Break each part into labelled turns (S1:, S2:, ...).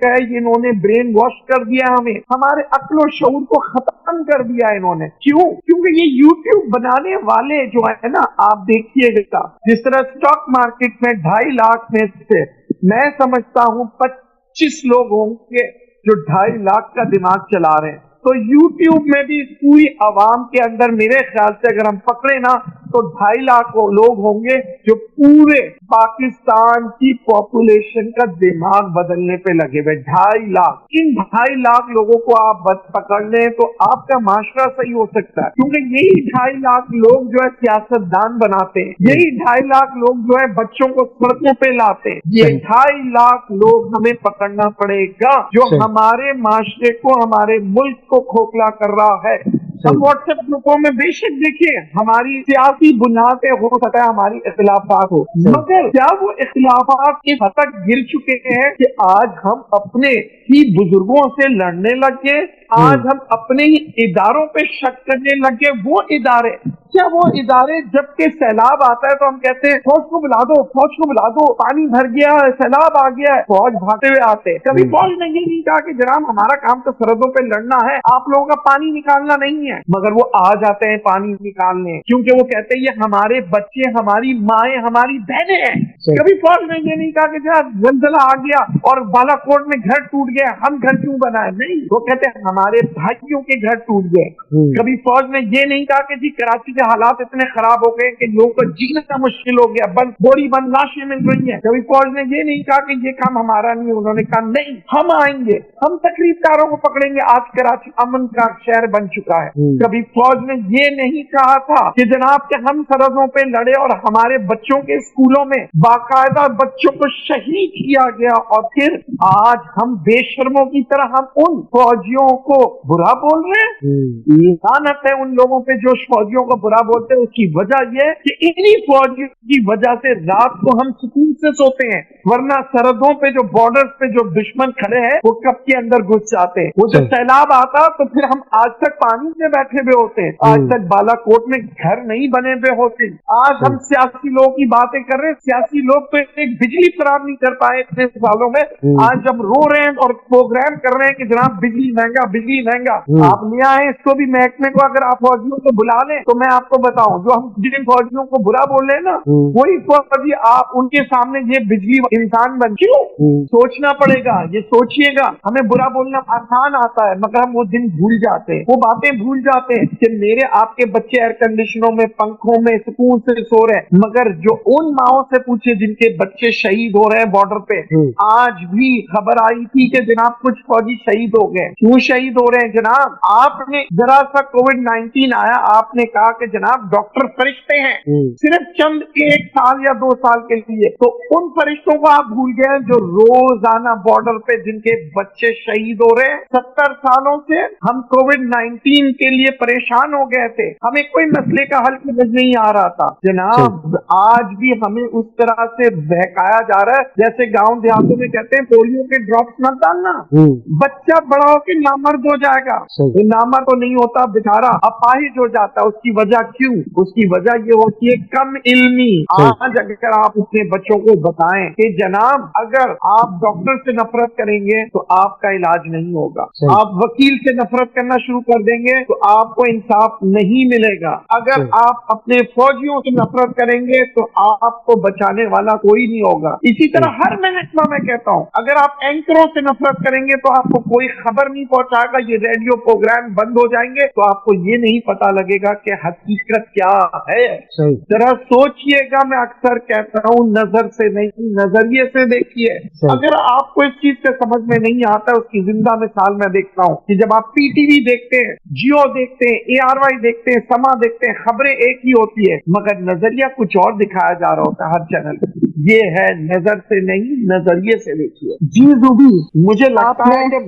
S1: है, ये इन्होंने ब्रेन वॉश कर दिया हमें, हमारे अक्ल और शऊर को खत्म कर दिया इन्होंने। क्यों? क्योंकि ये यूट्यूब बनाने वाले जो है ना, आप देखिएगा जिस तरह स्टॉक मार्केट में 2.5 लाख में से मैं समझता हूँ 25 लोग होंगे जो 2.5 लाख का दिमाग चला रहे हैं। तो यूट्यूब में भी पूरी आवाम के अंदर मेरे ख्याल से अगर हम पकड़े ना तो 2.5 लाख लोग होंगे जो पूरे पाकिस्तान की पॉपुलेशन का दिमाग बदलने पे लगे हुए। 2.5 लाख। इन 2.5 लाख लोगों को आप पकड़ लें तो आपका माशरा सही हो सकता है, क्योंकि यही 2.5 लाख लोग जो है सियासतदान बनाते हैं, यही 2.5 लाख लोग जो है बच्चों को सड़कों पे लाते हैं। ये 2.5 लाख लोग हमें पकड़ना पड़ेगा जो हमारे माशरे को, हमारे मुल्क को खोखला कर रहा है। हम व्हाट्सएप ग्रुपों में बेशक देखिए हमारी सियासी बुनियादें हो सकता है हमारी इख्तिलाफात हो, मगर क्या वो इख्तिलाफात इस हद तक गिर चुके हैं कि आज हम अपने ही बुजुर्गों से लड़ने लगे, आज हम अपने ही इदारों पे शक करने लगे। वो इदारे, क्या वो इदारे जबकि सैलाब आता है तो हम कहते हैं फौज को बुला दो, फौज को बुला दो, पानी भर गया, सैलाब आ गया है, फौज भागते हुए आते। कभी फौज ने ये नहीं कहा कि जनाब हमारा काम तो सरहदों पे लड़ना है, आप लोगों का पानी निकालना नहीं है, मगर वो आ जाते हैं पानी निकालने, क्योंकि वो कहते हैं ये हमारे बच्चे, हमारी माएं, हमारी बहनें हैं। कभी फौज ने ये नहीं कहा कि जनाब जलजला आ गया और बालाकोट में घर टूट गया, हम घर क्यों बनाए, नहीं, वो कहते हैं हमारे भाइयों के घर टूट गए। कभी फौज ने ये नहीं कहा कि जी कराची के हालात इतने खराब हो गए कि लोगों को जीना मुश्किल हो गया, बंद बोरी बंद लाशें मिल रही हैं। कभी फौज ने ये नहीं कहा कि ये काम हमारा नहीं, उन्होंने कहा नहीं, हम आएंगे, हम तकरीबकारों को पकड़ेंगे, आज कराची अमन का शहर बन चुका है। कभी फौज ने ये नहीं कहा था कि जनाब के हम सरहदों पे लड़े और हमारे बच्चों के स्कूलों में बाकायदा बच्चों को शहीद किया गया, और फिर आज हम बेशर्मों की तरह हम उन फौजियों को बुरा बोल रहे हैं। लानत है उन लोगों पे जो फौजियों को बुरा बोलते हैं। उसकी वजह यह है कि इन्हीं फौजियों की वजह से रात को हम सुकून से सोते हैं, वरना सरहदों पे जो बॉर्डर्स पे जो दुश्मन खड़े हैं वो कब के अंदर घुस जाते हैं। वो जब सैलाब आता तो फिर हम आज तक पानी में बैठे हुए होते हैं, आज तक बालाकोट में घर नहीं बने हुए होते। आज हम सियासी लोगों की बातें कर रहे हैं, सियासी लोग तो एक बिजली फराहम नहीं कर पाए इतने सालों में, आज जब रो रहे हैं और प्रोग्राम कर रहे हैं कि जनाब बिजली महंगा, बिजली महंगा। आप ले आए इसको भी महकमे को, अगर आप फौजियों को बुला लें तो मैं आपको बताऊं जो हम जिन फौजियों को बुरा बोल रहे हैं ना, वही फौजी आप उनके सामने ये बिजली इंसान बन। क्यों? सोचना पड़ेगा, ये सोचिएगा। हमें बुरा बोलना आसान आता है, मगर हम वो दिन भूल जाते हैं, वो बातें भूल जाते हैं कि मेरे आपके बच्चे एयर कंडीशनों में, पंखों में सुकून से सो रहे हैं। मगर जो उन माओं से पूछे जिनके बच्चे शहीद हो रहे हैं बॉर्डर पे, आज भी खबर आई थी कि जनाब कुछ फौजी शहीद हो गए। क्यों शहीद हो रहे हैं जनाब? आपने जरा सा कोविड-19 आया, आपने कहा कि जनाब डॉक्टर फरिश्ते हैं, सिर्फ चंद 1 साल या 2 साल के लिए, तो उन फरिश्तों को आप भूल गए जो रोजाना बॉर्डर पे जिनके बच्चे शहीद हो रहे हैं। 70 सालों से हम कोविड-19 के लिए परेशान हो गए थे, हमें कोई मसले का हल समझ नहीं आ रहा था जनाब। आज भी हमें उस तरह से बहकाया जा रहा है जैसे गांव देहातों में कहते हैं पोलियो के ड्रॉप्स मत डालना, बच्चा बड़ा होकर नामर्द हो जाएगा। नामर्द तो नहीं होता, बेचारा अपाहिज हो जाता है। उसकी वजह क्यों? उसकी वजह ये होती है कम इल्मी। आज अगर आप अपने बच्चों को बताएं कि जनाब अगर आप डॉक्टर से नफरत करेंगे तो आपका इलाज नहीं होगा, आप वकील से नफरत करना शुरू कर देंगे तो आपको इंसाफ नहीं मिलेगा, अगर आप अपने फौजियों से नफरत करेंगे तो आपको बचाने वाला कोई नहीं होगा। इसी तरह हर महकमा में कहता हूँ, अगर आप एंकरों से नफरत करेंगे तो आपको कोई खबर नहीं पहुंचाएगा, ये रेडियो प्रोग्राम बंद हो जाएंगे तो आपको ये नहीं पता लगेगा कि हकीकत क्या है। जरा सोचिएगा, मैं अक्सर कहता हूँ नजर से नहीं नजरिए से देखिए। अगर आपको इस चीज से समझ में नहीं आता, उसकी जिंदा मिसाल मैं देखता हूँ कि जब आप पीटीवी देखते हैं, जियो देखते हैं, ARY देखते हैं, समा देखते हैं, खबरें एक ही होती है मगर नजरिया कुछ और दिखाया जा रहा होता है हर चैनल पे। ये है नजर से नहीं नजरिए से देखिए। जी जुबी, मुझे लगता है कि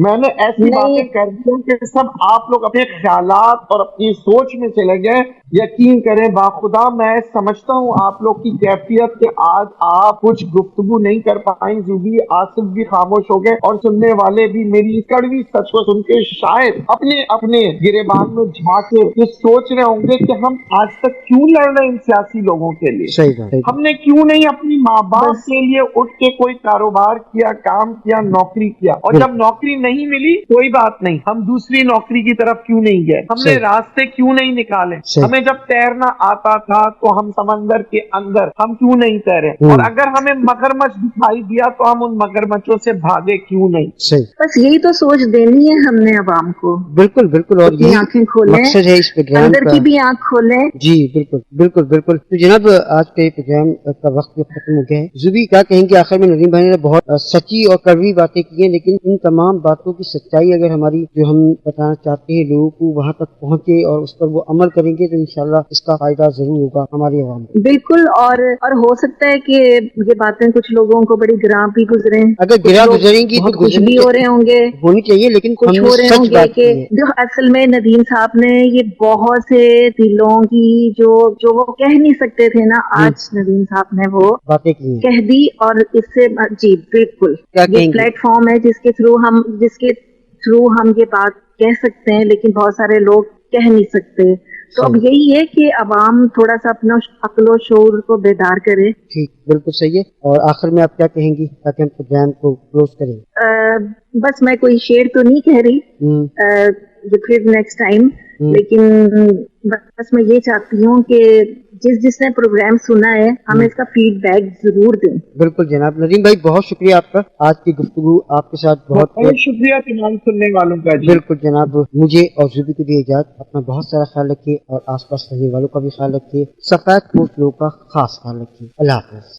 S1: मैंने ऐसी बातें कर दी कि सब आप लोग अपने ख्यालात और अपनी सोच में चले गए, यकीन करें बाखुदा मैं समझता हूँ आप लोग की कैफियत कि आज आप कुछ गुफ्तगू नहीं कर पाए, जूबी आसिफ भी खामोश हो गए और सुनने वाले भी मेरी कड़वी सच को सुन के शायद अपने अपने गिरेबान में झांके ये सोच रहे होंगे कि हम आज तक क्यों लड़ रहे हैं इन सियासी लोगों के लिए।
S2: सही बात है।
S1: हमने क्यों नहीं अपनी माँ बाप के लिए उठ के कोई कारोबार किया, काम किया, नौकरी किया, और जब नौकरी नहीं मिली कोई बात नहीं, हम दूसरी नौकरी की तरफ क्यों नहीं गए, हमने रास्ते क्यों नहीं निकाले, हमें जब तैरना आता था तो हम समंदर के अंदर हम क्यों नहीं तैरे, और अगर हमें मगरमच्छ दिखाई दिया तो हम उन मगरमच्छों से भागे क्यों नहीं।
S2: सही,
S3: बस यही तो सोच देनी है हमने अवाम को।
S2: बिल्कुल बिल्कुल, और यही
S3: आंखें खोलें,
S2: मकसद है इस प्रोग्राम
S3: अंदर की भी आंख खोलें।
S2: जी बिल्कुल बिल्कुल बिल्कुल। तो जनाब आज के प्रोग्राम का वक्त भी खत्म हो गया है। जुबी क्या कहेंगे आखिर में? नदीम भाई ने बहुत सच्ची और कड़वी बातें की हैं, लेकिन इन तमाम बातों की सच्चाई अगर हमारी जो हम बताना चाहते हैं लोगों को वहाँ तक पहुँचे और उस पर वो अमल करेंगे तो इंशाल्लाह इसका फायदा जरूर होगा हमारी आवाम को।
S3: बिल्कुल, और हो सकता है कि ये बातें कुछ लोगों को बड़ी गिरां भी गुजरे,
S2: अगर गिरा गुजरेंगी तो
S3: कुछ भी हो रहे होंगे,
S2: होनी चाहिए, लेकिन
S3: कुछ हो रहे होंगे कि
S2: है।
S3: जो असल में नदीम साहब ने ये बहुत से दिलों की जो वो कह नहीं सकते थे ना, आज नदीम साहब ने वो
S2: बातें की
S3: कह दी, और इससे जी बिल्कुल ये प्लेटफॉर्म है जिसके थ्रू हम ये बात कह सकते हैं, लेकिन बहुत सारे लोग कह नहीं सकते। तो अब यही है कि अवाम थोड़ा सा अपना अक्ल शऊर को बेदार करे।
S2: ठीक, बिल्कुल सही है। और आखिर में आप क्या कहेंगी ताकि हम प्रोग्राम को क्लोज करें?
S3: बस मैं कोई शेर तो नहीं कह रही फिर नेक्स्ट टाइम, लेकिन बस मैं ये चाहती हूँ कि जिसने प्रोग्राम सुना है हमें इसका फीडबैक जरूर दें।
S2: बिल्कुल जनाब। नदीम भाई बहुत शुक्रिया आपका, आज की गुफ्तगू आपके साथ बहुत
S1: शुक्रिया तमाम सुनने वालों का।
S2: बिल्कुल जनाब, मुझे और जुबी को दी इजाजत। अपना बहुत सारा ख्याल रखिए और आसपास रहने वालों का भी ख्याल रखिए। सफेद पोस्ट लोगों का खास ख्याल रखिए। अल्लाह हाफ़िज़।